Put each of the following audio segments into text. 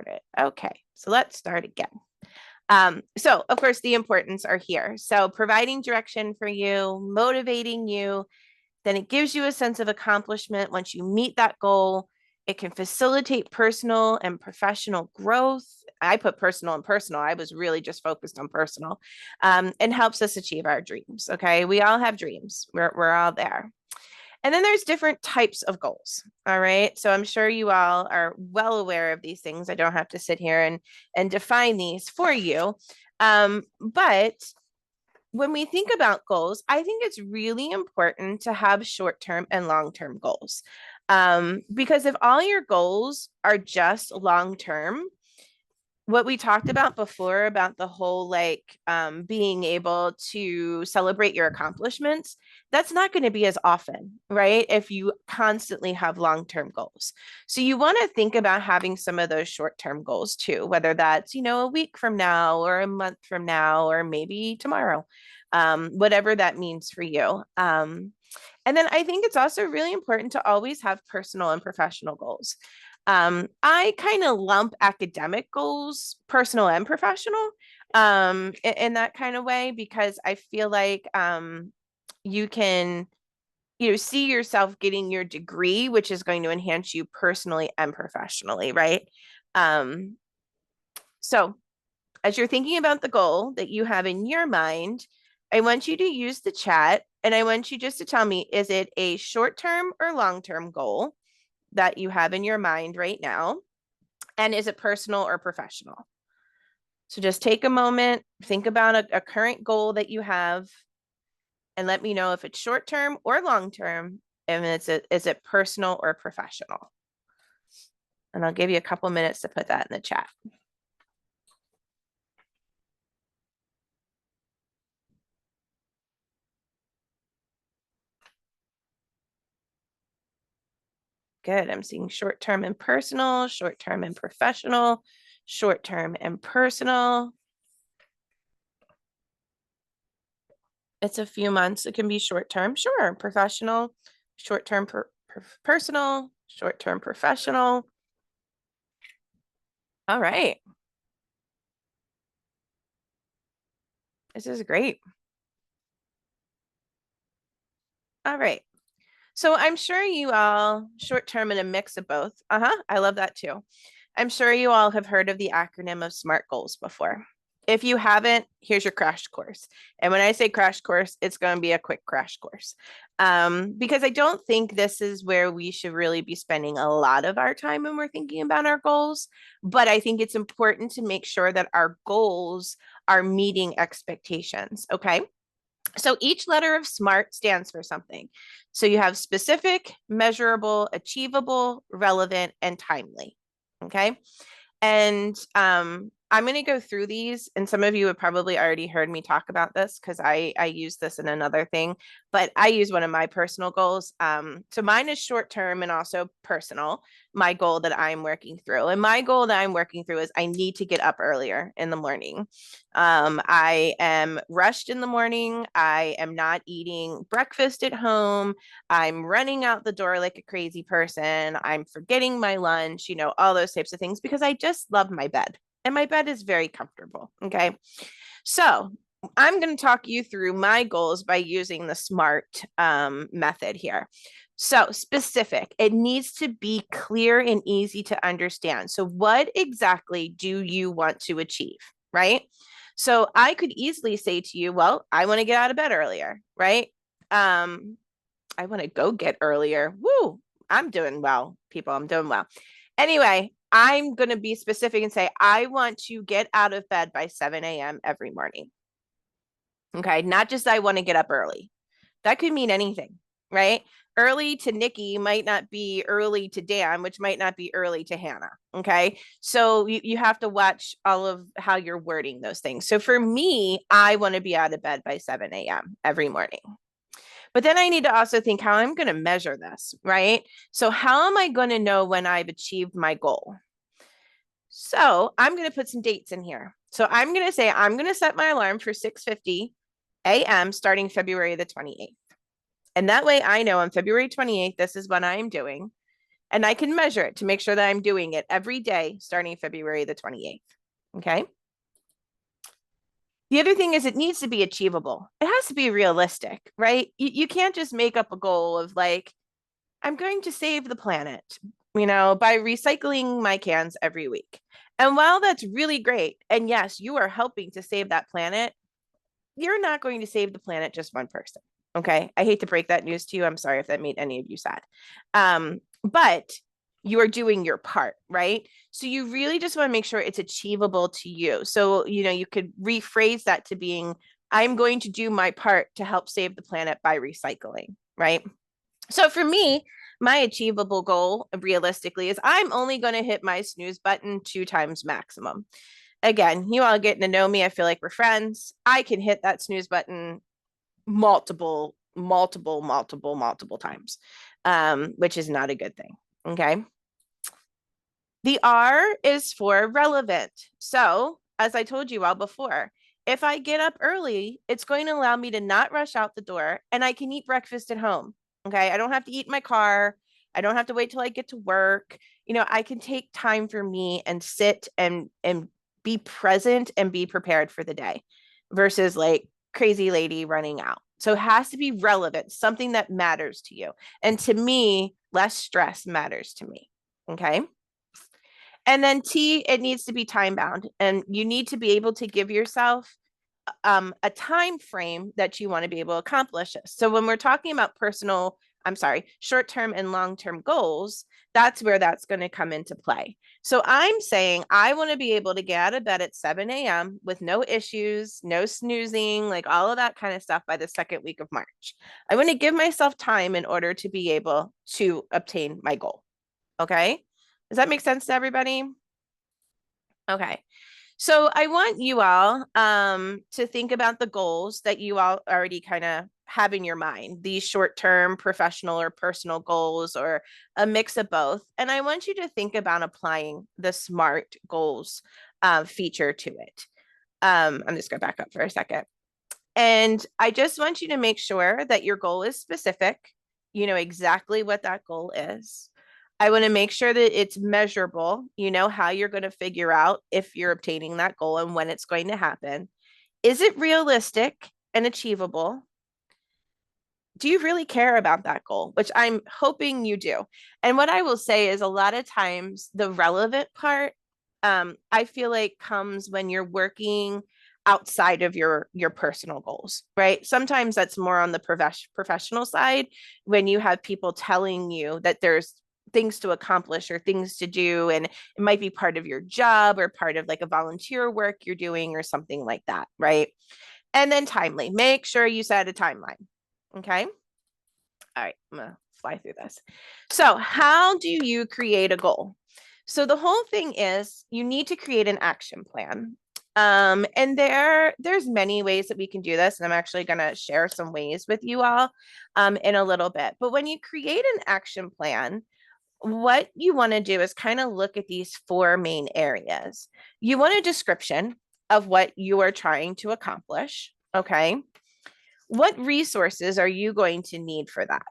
started. Okay, so let's start again. So of course the importance are here. So providing direction for you, motivating you, then it gives you a sense of accomplishment once you meet that goal. It can facilitate personal and professional growth. I put personal and personal. I was really just focused on personal, and helps us achieve our dreams. Okay. We all have dreams. We're all there. And then there's different types of goals. All right. So I'm sure you all are well aware of these things. I don't have to sit here and define these for you. But when we think about goals, I think it's really important to have short-term and long-term goals. Because if all your goals are just long-term, what we talked about before about the whole being able to celebrate your accomplishments, that's not going to be as often, right? If you constantly have long-term goals. So you want to think about having some of those short-term goals too, whether that's, a week from now or a month from now, or maybe tomorrow, whatever that means for you. And then I think it's also really important to always have personal and professional goals. I kind of lump academic goals, personal and professional, in that kind of way, because I feel like you can, see yourself getting your degree, which is going to enhance you personally and professionally, right? So as you're thinking about the goal that you have in your mind, I want you to use the chat, and I want you just to tell me, is it a short-term or long-term goal that you have in your mind right now? And is it personal or professional? So just take a moment, think about a current goal that you have, and let me know if it's short-term or long-term, and is it personal or professional? And I'll give you a couple minutes to put that in the chat. Good. I'm seeing short-term and personal, short-term and professional, short-term and personal. It's a few months. It can be short-term, sure. Professional, short-term, personal, short-term, professional. All right. This is great. All right. So I'm sure you all, short-term and a mix of both. I love that too. I'm sure you all have heard of the acronym of SMART goals before. If you haven't, here's your crash course. And when I say crash course, it's going to be a quick crash course. Because I don't think this is where we should really be spending a lot of our time when we're thinking about our goals. But I think it's important to make sure that our goals are meeting expectations. Okay. So each letter of SMART stands for something. So you have specific, measurable, achievable, relevant, and timely. Okay. And I'm going to go through these, and some of you have probably already heard me talk about this because I use this in another thing, but I use one of my personal goals. So mine is short term and also personal, my goal that I'm working through. And my goal that I'm working through is I need to get up earlier in the morning. I am rushed in the morning. I am not eating breakfast at home. I'm running out the door like a crazy person. I'm forgetting my lunch, all those types of things, because I just love my bed. And my bed is very comfortable. Okay. So I'm going to talk you through my goals by using the SMART method here. So specific, it needs to be clear and easy to understand. So what exactly do you want to achieve, right? So I could easily say to you, well, I want to get out of bed earlier, right? I want to go get earlier. Woo, I'm doing well, people. I'm doing well. Anyway, I'm going to be specific and say, I want to get out of bed by 7 a.m. every morning. Okay. Not just I want to get up early. That could mean anything, right? Early to Nikki might not be early to Dan, which might not be early to Hannah. Okay. So you have to watch all of how you're wording those things. So for me, I want to be out of bed by 7 a.m. every morning. But then I need to also think how I'm going to measure this, right? So how am I going to know when I've achieved my goal? So I'm going to put some dates in here. So I'm going to say, I'm going to set my alarm for 6:50 a.m. starting February the 28th. And that way I know on February 28th, this is what I am doing. And I can measure it to make sure that I'm doing it every day starting February the 28th. Okay. The other thing is it needs to be achievable. It has to be realistic, right? You can't just make up a goal of like, I'm going to save the planet, by recycling my cans every week. And while that's really great, and yes, you are helping to save that planet, you're not going to save the planet just one person. Okay. I hate to break that news to you. I'm sorry if that made any of you sad. But you are doing your part, right? So you really just want to make sure it's achievable to you. So, you could rephrase that to being, I'm going to do my part to help save the planet by recycling, right? So for me, my achievable goal realistically is I'm only going to hit my snooze button 2 times maximum. Again, you all getting to know me. I feel like we're friends. I can hit that snooze button multiple times, which is not a good thing. Okay. The R is for relevant. So, as I told you all before, if I get up early, it's going to allow me to not rush out the door and I can eat breakfast at home. Okay. I don't have to eat in my car. I don't have to wait till I get to work. I can take time for me and sit and be present and be prepared for the day versus like crazy lady running out. So it has to be relevant, something that matters to you. And to me, less stress matters to me. Okay. And then T, it needs to be time bound, and you need to be able to give yourself a time frame that you want to be able to accomplish this. So when we're talking about short-term and long-term goals, that's where that's going to come into play. So I'm saying I want to be able to get out of bed at 7 a.m. with no issues, no snoozing, like all of that kind of stuff by the second week of March. I want to give myself time in order to be able to obtain my goal. Okay. Does that make sense to everybody? Okay. So I want you all to think about the goals that you all already kind of have in your mind, these short-term professional or personal goals or a mix of both. And I want you to think about applying the SMART goals feature to it. I'm just going to back up for a second. And I just want you to make sure that your goal is specific. You know exactly what that goal is. I want to make sure that it's measurable. You know how you're going to figure out if you're obtaining that goal and when it's going to happen. Is it realistic and achievable? Do you really care about that goal? Which I'm hoping you do. And what I will say is a lot of times the relevant part, I feel like comes when you're working outside of your personal goals, right? Sometimes that's more on the professional side when you have people telling you that there's things to accomplish or things to do, and it might be part of your job or part of like a volunteer work you're doing or something like that, right? And then timely, make sure you set a timeline. Okay. All right, I'm gonna fly through this. So how do you create a goal? So the whole thing is you need to create an action plan. And there's many ways that we can do this, and I'm actually going to share some ways with you all in a little bit. But when you create an action plan, what you want to do is kind of look at these 4 main areas. You want a description of what you are trying to accomplish. Okay. What resources are you going to need for that?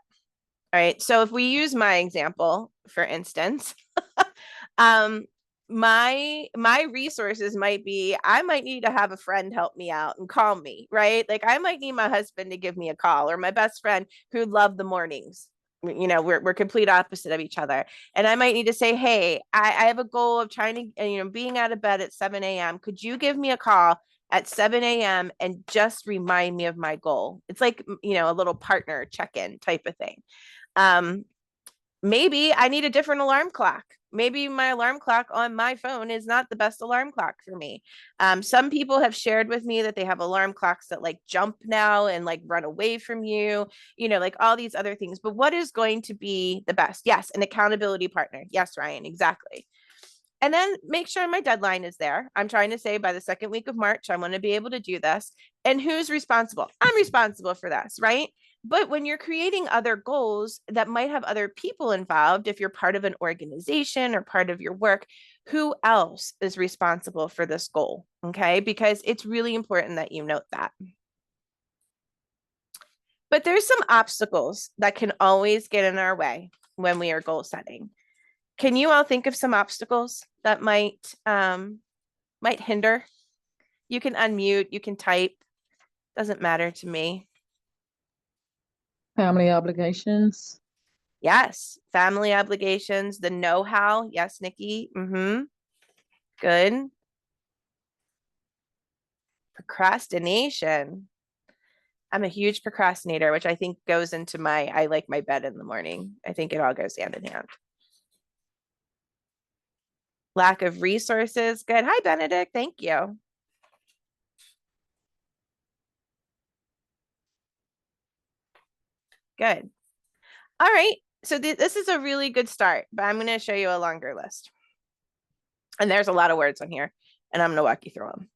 All right. So if we use my example, for instance, my resources might be I might need to have a friend help me out and call me, right? Like I might need my husband to give me a call, or my best friend who love the mornings. We're complete opposite of each other. And I might need to say, hey, I have a goal of trying to, being out of bed at 7 a.m. Could you give me a call at 7 a.m. and just remind me of my goal? It's like, a little partner check-in type of thing. Maybe I need a different alarm clock. Maybe my alarm clock on my phone is not the best alarm clock for me. Some people have shared with me that they have alarm clocks that like jump now and like run away from you, like all these other things. But what is going to be the best? Yes, an accountability partner. Yes, Ryan, exactly. And then make sure my deadline is there. I'm trying to say by the second week of March, I want to be able to do this. And who's responsible? I'm responsible for this, right? But when you're creating other goals that might have other people involved, if you're part of an organization or part of your work, who else is responsible for this goal? Okay, because it's really important that you note that. But there's some obstacles that can always get in our way when we are goal setting. Can you all think of some obstacles that might hinder? You can unmute, you can type, doesn't matter to me. Family obligations. Yes, family obligations, the know-how. Yes, Nikki. Mm-hmm. Good. Procrastination. I'm a huge procrastinator, which I think goes into I like my bed in the morning. I think it all goes hand in hand. Lack of resources. Good. Hi, Benedict. Thank you. Good. All right. So this is a really good start, but I'm going to show you a longer list. And there's a lot of words on here, and I'm going to walk you through them.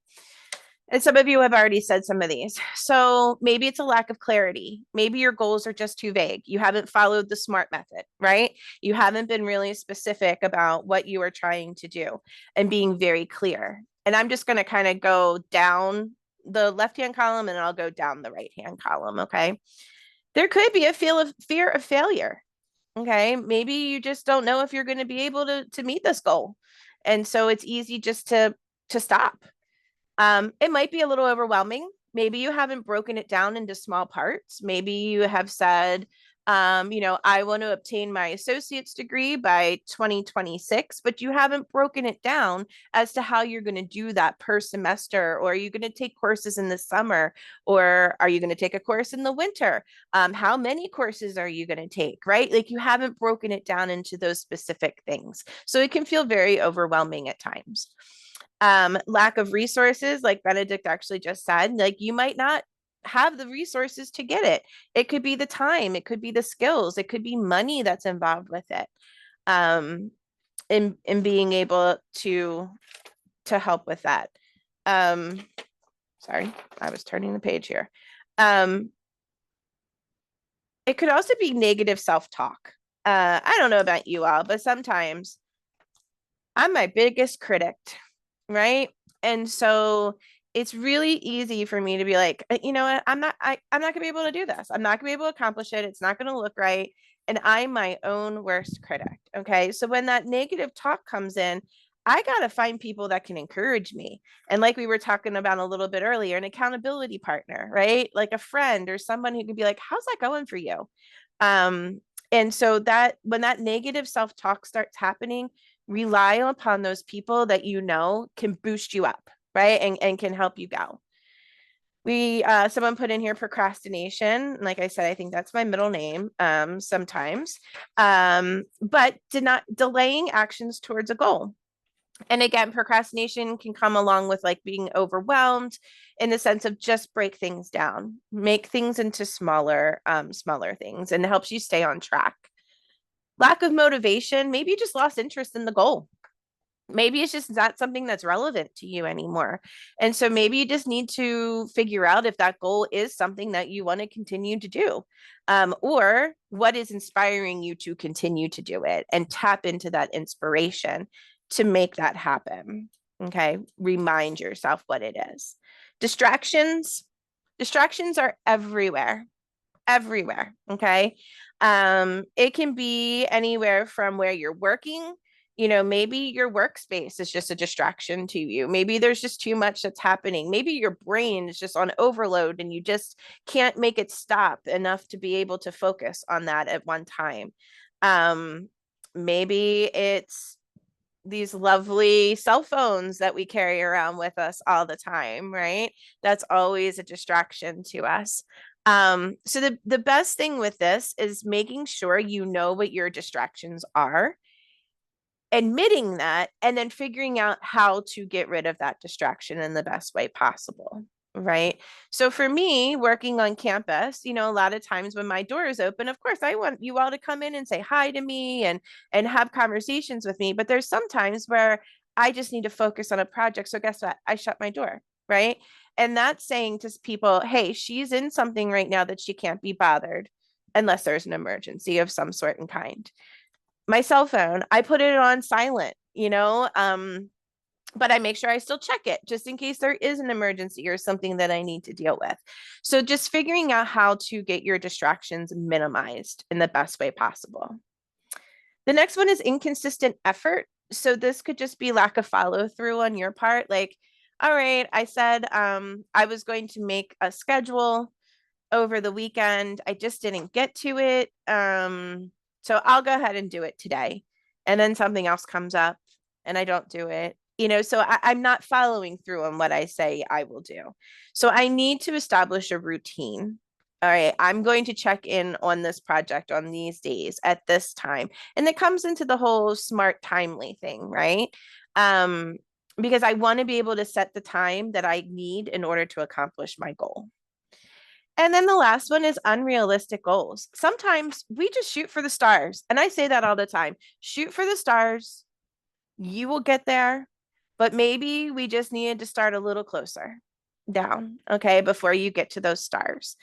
And some of you have already said some of these. So maybe it's a lack of clarity. Maybe your goals are just too vague. You haven't followed the SMART method, right? You haven't been really specific about what you are trying to do and being very clear. And I'm just going to kind of go down the left-hand column and I'll go down the right-hand column, okay? There could be a fear of failure, okay? Maybe you just don't know if you're going to be able to meet this goal. And so it's easy just to stop. It might be a little overwhelming. Maybe you haven't broken it down into small parts. Maybe you have said, I want to obtain my associate's degree by 2026, but you haven't broken it down as to how you're going to do that per semester, or are you going to take courses in the summer, or are you going to take a course in the winter? How many courses are you going to take, right? Like you haven't broken it down into those specific things. So it can feel very overwhelming at times. Lack of resources, like Benedict actually just said, like you might not have the resources to get it. It could be the time, it could be the skills, it could be money that's involved with it. In being able to help with that. Sorry, I was turning the page here. It could also be negative self-talk. I don't know about you all, but sometimes I'm my biggest critic, right? And so it's really easy for me to be like, you know what, I'm not gonna be able to do this. I'm not gonna be able to accomplish it. It's not gonna look right. And I'm my own worst critic. Okay. So when that negative talk comes in, I gotta find people that can encourage me. And like we were talking about a little bit earlier, an accountability partner, right? Like a friend or someone who can be like, how's that going for you? Um, and so that when that negative self-talk starts happening, rely upon those people that you know can boost you up, right? And can help you go. Someone put in here procrastination. Like I said, I think that's my middle name sometimes. But delaying actions towards a goal. And again, procrastination can come along with like being overwhelmed in the sense of just break things down, make things into smaller things, and it helps you stay on track. Lack of motivation, maybe you just lost interest in the goal. Maybe it's just not something that's relevant to you anymore. And so maybe you just need to figure out if that goal is something that you want to continue to do, or what is inspiring you to continue to do it, and tap into that inspiration to make that happen. Okay. Remind yourself what it is. Distractions. Distractions are everywhere. Okay. It can be anywhere from where you're working. Maybe your workspace is just a distraction to you. Maybe there's just too much that's happening. Maybe your brain is just on overload and you just can't make it stop enough to be able to focus on that at one time. Maybe it's these lovely cell phones that we carry around with us all the time, right? That's always a distraction to us. So the best thing with this is making sure you know what your distractions are, admitting that, and then figuring out how to get rid of that distraction in the best way possible. Right. So for me, working on campus, a lot of times when my door is open, of course, I want you all to come in and say hi to me and have conversations with me. But there's sometimes where I just need to focus on a project. So guess what? I shut my door. Right. And that's saying to people, hey, she's in something right now that she can't be bothered unless there's an emergency of some sort and kind. My cell phone, I put it on silent, but I make sure I still check it just in case there is an emergency or something that I need to deal with. So just figuring out how to get your distractions minimized in the best way possible. The next one is inconsistent effort. So this could just be lack of follow through on your part. Like, all right, I said I was going to make a schedule over the weekend. I just didn't get to it. So I'll go ahead and do it today. And then something else comes up and I don't do it. So I'm not following through on what I say I will do. So I need to establish a routine. All right, I'm going to check in on this project on these days at this time. And it comes into the whole smart timely thing, right? Um, because I want to be able to set the time that I need in order to accomplish my goal. And then the last one is unrealistic goals. Sometimes we just shoot for the stars. And I say that all the time. Shoot for the stars. You will get there. But maybe we just needed to start a little closer down, okay, before you get to those stars.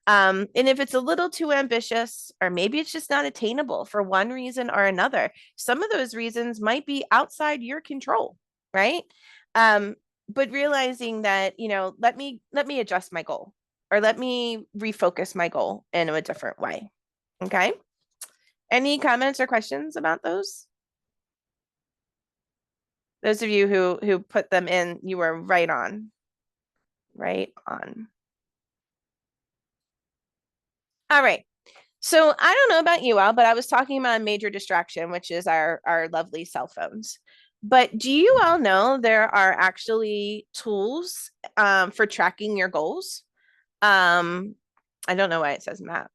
And if it's a little too ambitious, or maybe it's just not attainable for one reason or another, some of those reasons might be outside your control, right? Um, but realizing that, let me adjust my goal, or let me refocus my goal in a different way. Okay. Any comments or questions about those? Those of you who put them in, you were right on. Right on. All right. So I don't know about you all, but I was talking about a major distraction, which is our lovely cell phones. But do you all know there are actually tools for tracking your goals? Um, I don't know why it says map.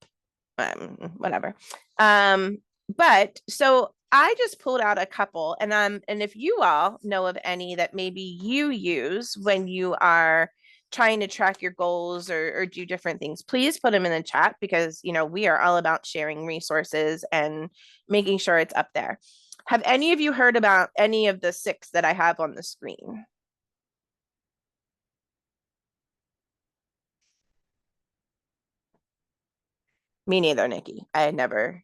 Whatever. Um, but so I just pulled out a couple, and if you all know of any that maybe you use when you are trying to track your goals or do different things, please put them in the chat, because we are all about sharing resources and making sure it's up there. Have any of you heard about any of the 6 that I have on the screen? Me neither, Nikki. I had never.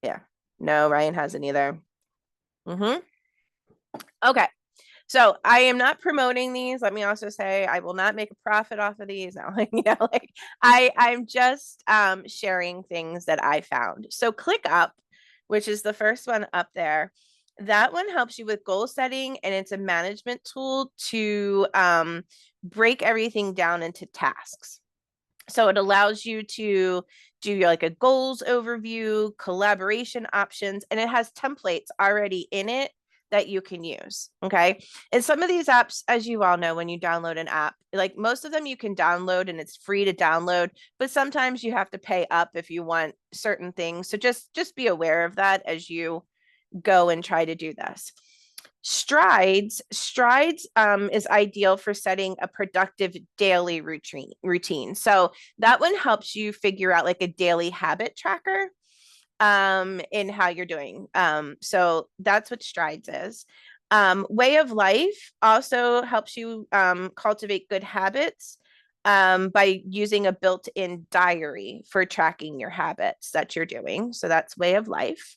Yeah. No, Ryan hasn't either. Mm-hmm. Okay. So I am not promoting these. Let me also say I will not make a profit off of these. Now, I'm just sharing things that I found. So ClickUp, which is the first one up there, that one helps you with goal setting, and it's a management tool to break everything down into tasks. So it allows you to do like a goals overview, collaboration options, and it has templates already in it that you can use. Okay. And some of these apps, as you all know, when you download an app, like most of them you can download and it's free to download, but sometimes you have to pay up if you want certain things. So just be aware of that as you go and try to do this. Strides is ideal for setting a productive daily routine. So that one helps you figure out like a daily habit tracker in how you're doing. So that's what Strides is. Way of Life also helps you cultivate good habits by using a built-in diary for tracking your habits that you're doing. So that's Way of Life.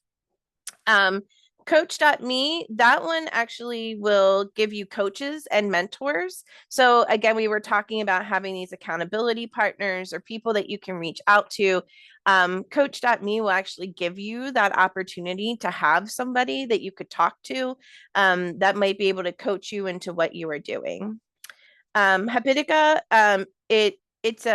Coach.me, that one actually will give you coaches and mentors. So again, we were talking about having these accountability partners or people that you can reach out to. Coach.me will actually give you that opportunity to have somebody that you could talk to that might be able to coach you into what you are doing. Habitica, it's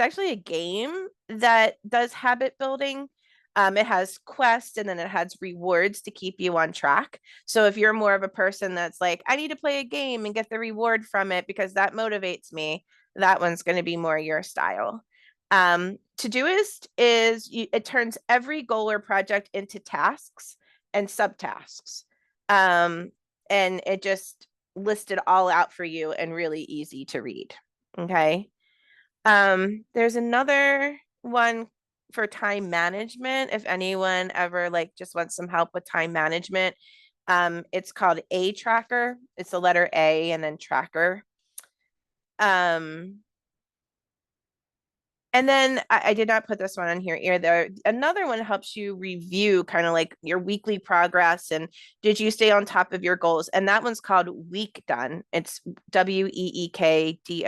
actually a game that does habit building. It has quests, and then it has rewards to keep you on track. So if you're more of a person that's like, I need to play a game and get the reward from it because that motivates me, that one's going to be more your style. Todoist it turns every goal or project into tasks and subtasks. And it just lists it all out for you and really easy to read. Okay. There's another one for time management. If anyone ever like just wants some help with time management, it's called A Tracker. It's the letter A and then tracker. And then I did not put this one on here either. Another one helps you review kind of like your weekly progress and did you stay on top of your goals? And that one's called Week Done. It's WEEKDONE.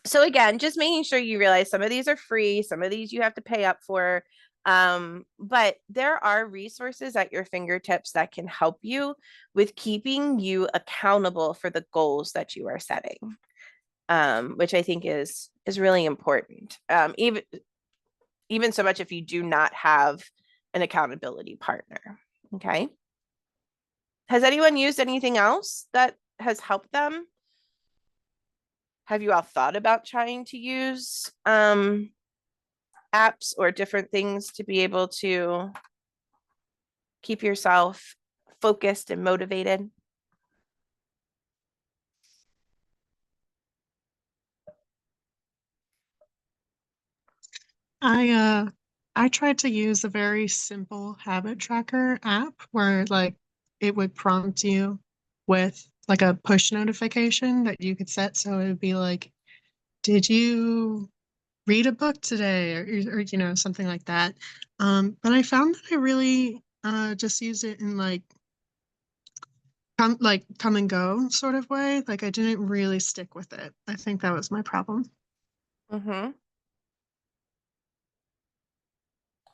So again, just making sure you realize some of these are free, some of these you have to pay up for. But there are resources at your fingertips that can help you with keeping you accountable for the goals that you are setting, which I think is really important. Even so much if you do not have an accountability partner. Okay. Has anyone used anything else that has helped them? Have you all thought about trying to use apps or different things to be able to keep yourself focused and motivated? I I tried to use a very simple habit tracker app where like it would prompt you with like a push notification that you could set. So it would be like, did you read a book today or something like that. But I found that I really just used it in come and go sort of way. Like I didn't really stick with it. I think that was my problem. Mm-hmm.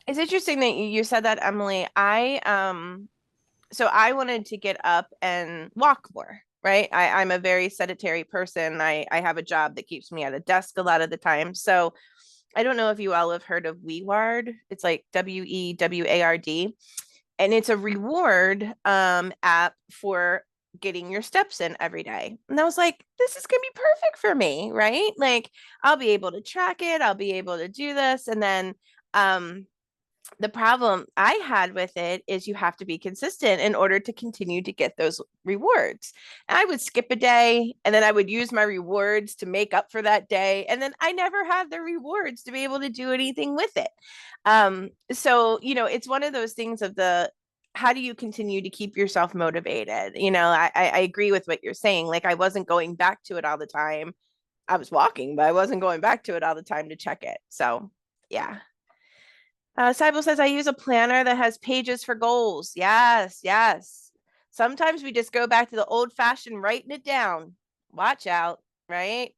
It's interesting that you said that, Emily. So I wanted to get up and walk more, right? I'm a very sedentary person. I have a job that keeps me at a desk a lot of the time. So I don't know if you all have heard of WeWard. It's like WEWARD, and it's a reward app for getting your steps in every day. And I was like, this is gonna be perfect for me, right? Like I'll be able to track it, I'll be able to do this, and then um the problem I had with it is you have to be consistent in order to continue to get those rewards. And I would skip a day and then I would use my rewards to make up for that day. And then I never had the rewards to be able to do anything with it. So, it's one of those things of the how do you continue to keep yourself motivated? I agree with what you're saying. Like I wasn't going back to it all the time. I was walking, but I wasn't going back to it all the time to check it. So, yeah. Sybil says, I use a planner that has pages for goals. Yes, yes. Sometimes we just go back to the old fashioned writing it down. Watch out, right?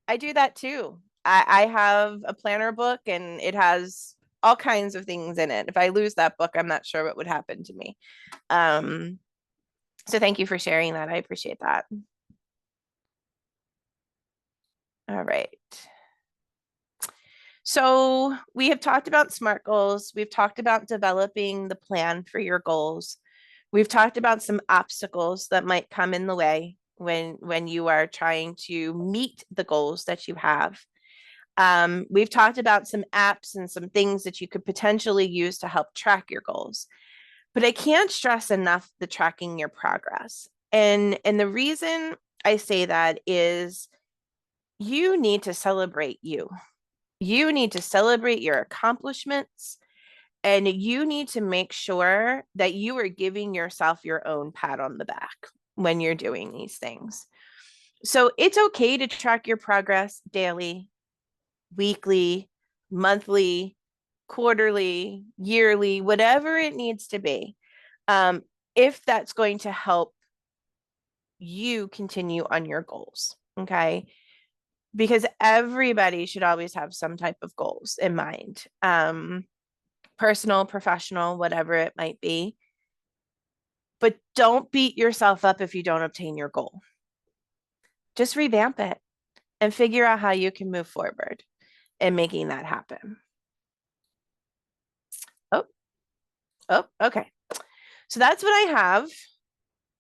I do that too. I have a planner book and it has all kinds of things in it. If I lose that book, I'm not sure what would happen to me. Um, so thank you for sharing that. I appreciate that. All right. So we have talked about SMART goals. We've talked about developing the plan for your goals. We've talked about some obstacles that might come in the way when you are trying to meet the goals that you have. We've talked about some apps and some things that you could potentially use to help track your goals. But I can't stress enough the tracking your progress. And the reason I say that is you need to celebrate you. You need to celebrate your accomplishments and you need to make sure that you are giving yourself your own pat on the back when you're doing these things. So it's okay to track your progress daily, weekly, monthly, quarterly, yearly, whatever it needs to be. If that's going to help you continue on your goals. Okay. Because everybody should always have some type of goals in mind. Personal, professional, whatever it might be. But don't beat yourself up if you don't obtain your goal. Just revamp it and figure out how you can move forward in making that happen. Oh, okay. So that's what I have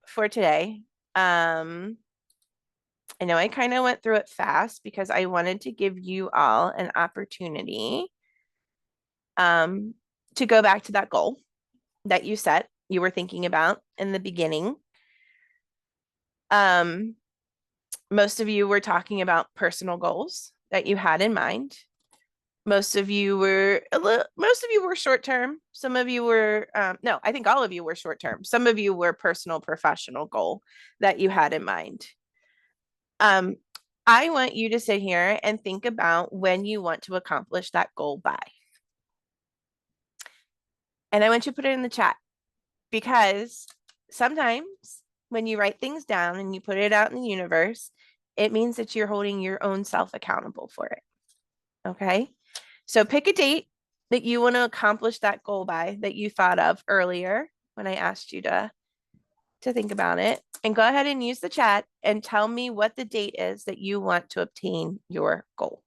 for today. I know I kind of went through it fast because I wanted to give you all an opportunity um, to go back to that goal that you set, you were thinking about in the beginning. Um, most of you were talking about personal goals that you had in mind. Most of you were short term. Some of you were no, I think all of you were short term. Some of you were personal, professional goal that you had in mind. Um, I want you to sit here and think about when you want to accomplish that goal by. And I want you to put it in the chat because sometimes when you write things down and you put it out in the universe, it means that you're holding your own self accountable for it. Okay. So pick a date that you want to accomplish that goal by that you thought of earlier when I asked you to think about it. And go ahead and use the chat and tell me what the date is that you want to obtain your goal.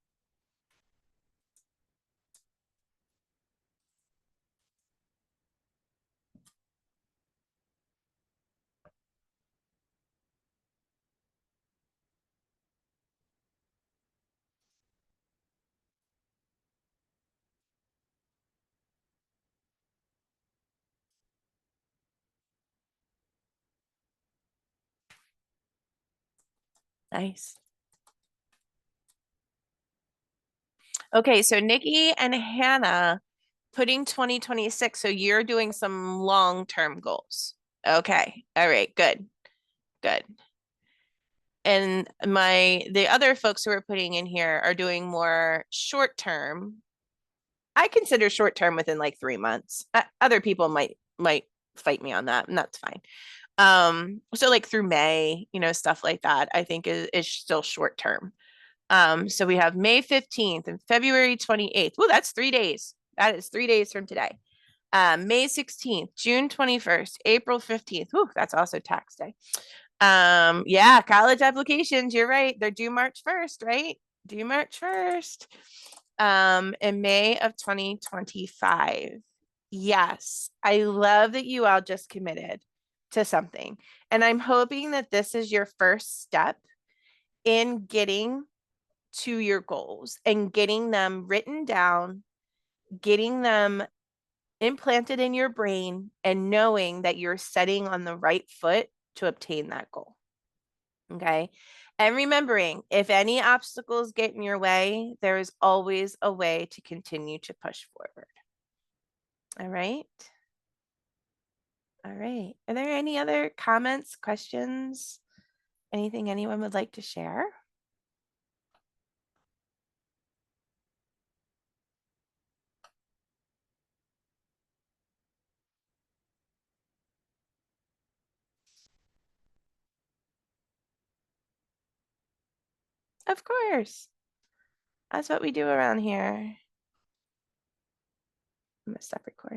Nice. Okay, so Nikki and Hannah putting 2026. So you're doing some long-term goals. Okay. All right. Good. Good. And the other folks who are putting in here are doing more short-term. I consider short-term within like 3 months. Other people might fight me on that, and that's fine. So like through May, stuff like that, I think is still short term. So we have May 15th and February 28th. Oh, that's 3 days. That is 3 days from today. May 16th, June 21st, April 15th. Ooh, that's also tax day. Yeah, college applications, you're right. They're due March 1st, right? Due March 1st. In May of 2025. Yes, I love that you all just committed to something. And I'm hoping that this is your first step in getting to your goals and getting them written down, getting them implanted in your brain, and knowing that you're setting on the right foot to obtain that goal. Okay. And remembering, if any obstacles get in your way, there is always a way to continue to push forward. All right. All right. Are there any other comments, questions, anything anyone would like to share? Of course. That's what we do around here. I'm going to stop recording.